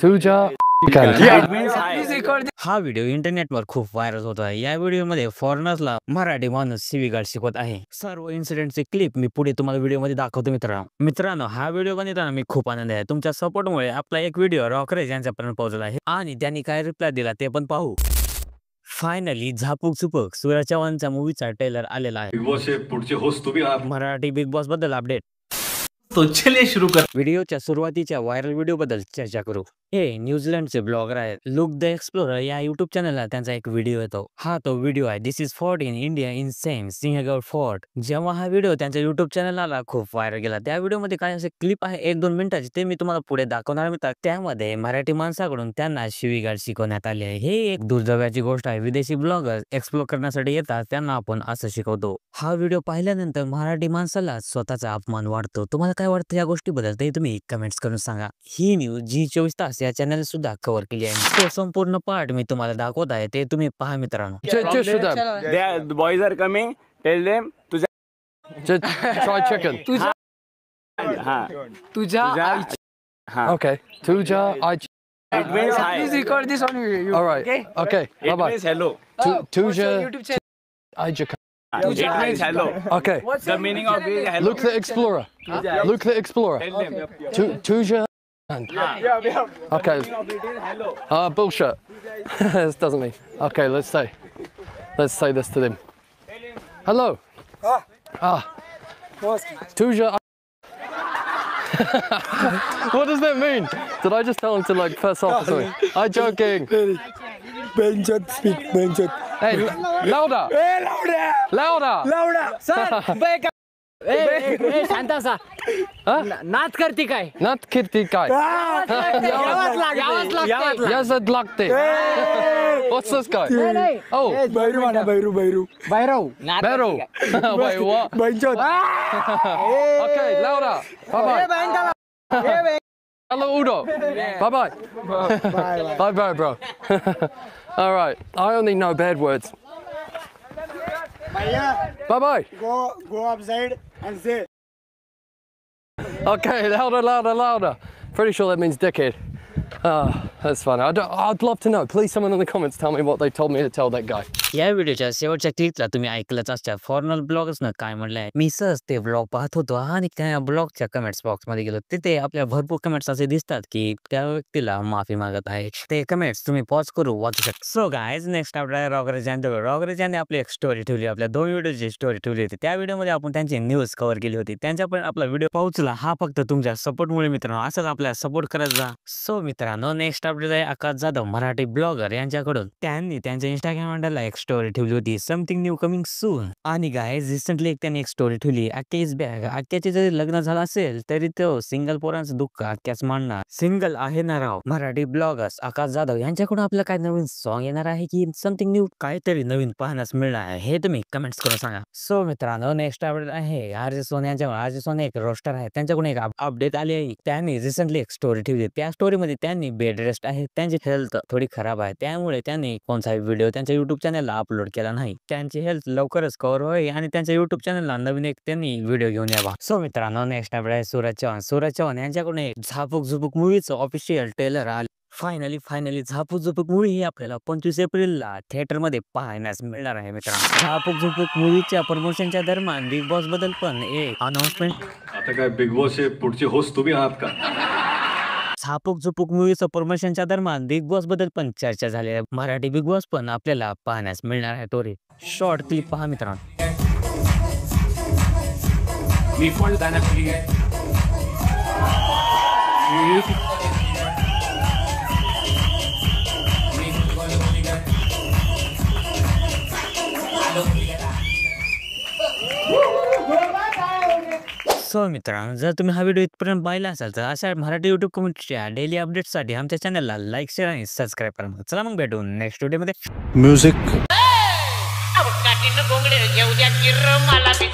तुझ्या हा व्हिडिओ इंटरनेटवर खूप व्हायरल होत आहे। या व्हिडिओमध्ये फॉरेनर्सला मराठी माणूस शिवीगाळ शिकवत आहे। सर्व इन्सिडेंटचे क्लिप मी पुढे तुम्हाला व्हिडिओमध्ये दाखवतो मित्रांनो हा व्हिडिओ बनवताना मी खूप आनंद आहे। तुमच्या सपोर्टमुळे आपला एक व्हिडिओ रॉकरेज यांच्यापर्यंत पोहोचला आहे आणि त्यांनी काय रिप्लाय दिला ते पण पाहू। फायनली झापूक झुपूक सूरज चव्हाणचा मूवीचा ट्रेलर आलेला आहे। बिग बॉस पुढचे होस्ट तुम्ही आहात। मराठी बिग बॉस बद्दल अपडेट। तो चलिए शुरू कर। व्हिडिओच्या सुरुवातीच्या व्हायरल व्हिडिओ बद्दल चर्चा करू। हे न्यूझीलंडचे ब्लॉगर आहेत लुक द एक्सप्लोरर या युट्यूब चॅनलला त्यांचा एक व्हिडिओ येतो। हा तो व्हिडिओ आहे this is fort in India in same Sinhagad fort. जेव्हा हा व्हिडिओ त्यांच्या युट्यूब चॅनलला खूप व्हायरल गेला त्या व्हिडिओमध्ये काय असे क्लिप आहे 1-2 मिनिटाची ते मी तुम्हाला पुढे दाखवणार मित्र। त्यामध्ये मराठी माणसाकडून त्यांना शिवीगाळ शिकवण्यात आली आहे। हे एक दुर्दैवाची गोष्ट आहे। विदेशी ब्लॉगर एक्सप्लोर करण्यासाठी येतात त्यांना आपण असं शिकवतो। हा व्हिडिओ पाहिल्यानंतर मराठी माणसाला स्वतःचा अपमान वाटतो। तुम्हाला काय वाटतं या गोष्टीबद्दल ते तुम्ही कमेंट्स करून सांगा। ही न्यूज जी24 तास या चॅनल सुद्धा कव्हर केली आहे। तो संपूर्ण पार्ट मी तुम्हाला दाखवत आहे ते तुम्ही पहा मित्रांनो। The boys are coming. Tell them Just try chicken. Okay. Tuja, it means hi. Please record this on YouTube. all right. Okay. It Bye bye. means hello. Tuja. YouTube channel. It means hello. Okay. The meaning of it is hello. Luke the Explorer. Luke the Explorer. Tell them. Tuja. Okay. It is hello. Bullshit. This doesn't mean. Okay, let's say this to them. Hello. Tuja. What does that mean? Did I just tell him to like piss off or something? I'm joking. Benjot speak. Benjot. Hey, louder. Hey, louder. Louder. Louder. Sir. शांत असा नाच करते काय Not kitty guy. यावंच लागतं. Yazid Lakti. What's this guy? Oh, बैरू म्हणा बैरू. Bhairav Beru. Wait, what? Benjot. Okay, louder. Bye bye. Hello, Udo. Bye bye. Bye bye, bro. All right. I only know bad words. Bye bye. Go upside and say. Okay, louder. Pretty sure that means dickhead. That's funny. I'd love to know. Please, someone in the comments tell me what they told me to tell that guy. या व्हिडिओच्या शेवटच्या क्लिपला तुम्ही ऐकलंच असता foreigner ब्लॉगर्सनं काय म्हणलंय। मी सहज ते blog पाहत होतो आणि त्या ब्लॉगच्या कमेंट्स बॉक्स मध्ये गेलो तिथे आपल्या भरपूर कमेंट्स असे दिसतात की त्या व्यक्तीला माफी मागत आहे। ते कमेंट्स तुम्ही पॉज करू वाचू शकता। सो गाइज नेक्स्ट आपल्या रॉकरेज यांनी आपली एक स्टोरी ठेवली आपल्या 2 व्हिडिओची स्टोरी ठेवली होती। त्या व्हिडिओमध्ये आपण त्यांची न्यूज कव्हर केली होती त्यांच्या पण आपला व्हिडिओ पोहोचला हा फक्त तुमच्या सपोर्टमुळे मित्रांनो। असंच आपल्याला सपोर्ट करत जा। सो मित्रांनो नेक्स्ट अपडेट आहे आकाश जाधव मराठी ब्लॉगर यांच्याकडून त्यांनी त्यांच्या इंस्टाग्राम हँडलला एक स्टोरी ठेवली होती समथिंग न्यू कमिंग सून। आणि गाइस रिसेंटली त्यांनी एक स्टोरी ठेवली आक्या इज बॅक। आक्याचे जरी लग्न झालं असेल तरी तो सिंगल पोरांचं दुःख आक्याच मांडणार सिंगल आहे ना राव। मराठी ब्लॉगर्स आकाश जाधव यांच्याकडून आपलं काय नवीन सॉन्ग येणार आहे की समथिंग न्यू काहीतरी नवीन पाहण्यास मिळणार आहे हे तुम्ही कमेंट्स करून सांगा। सो मित्रांनो नेक्स्ट अपडेट आहे आरजे सोनी यांच्याकडून। आरजे सोनी एक रोस्टर आहे त्यांच्याकडून एक अपडेट आली आहे। त्यांनी रिसेंटली एक स्टोरी ठेवली त्या स्टोरीमध्ये त्यांनी बेड रेस्ट आहे त्यांची हेल्थ थोडी खराब आहे त्यामुळे त्यांनी कोणताही व्हिडिओ त्यांच्या युट्यूब चॅनलला अपलोड केला नाही। त्यांची हेल्थ लवकरच कव्हर होईल आणि त्यांच्या युट्यूब चॅनलला नवीन एक त्यांनी व्हिडिओ घेऊन यावा। सो मित्रांनो नेक्स्ट अपडेट आहे सूरज चव्हाण यांच्याकडून एक झापूक झुपूक मूवीचं ऑफिशियल ट्रेलर आले। फायनली झापूक झुपूक मूवी ही आपल्याला 25 एप्रिलला थिएटर मध्ये पाहण्यास मिळणार आहे मित्रांनो। झापूक झुपूक मूवीच्या प्रमोशनच्या दरम्यान बिग बॉस बद्दल पण एक अनाउन्समेंट। आता काय बिग बॉस पुढचे होस्ट तुम्ही आहात का? झापूक झुपूक मूवीचं प्रमोशनच्या दरम्यान बिग बॉस बद्दल पण चर्चा झाली आहे। मराठी बिग बॉस पण आपल्याला पाहण्यास मिळणार आहे। तो रे शॉर्ट क्लिप पहा मित्रांनो। सो मित्रांनो जर तुम्ही हा व्हिडिओ इथपर्यंत पाहिला असाल तर अशा मराठी युट्यूब कम्युनिटीच्या डेली अपडेट्ससाठी आमच्या चॅनलला लाईक शेअर आणि सबस्क्राईब करा। चला मग भेटू नेक्स्ट व्हिडिओमध्ये। Music. काठीनं गोंगडे घेऊ द्या किर मला बी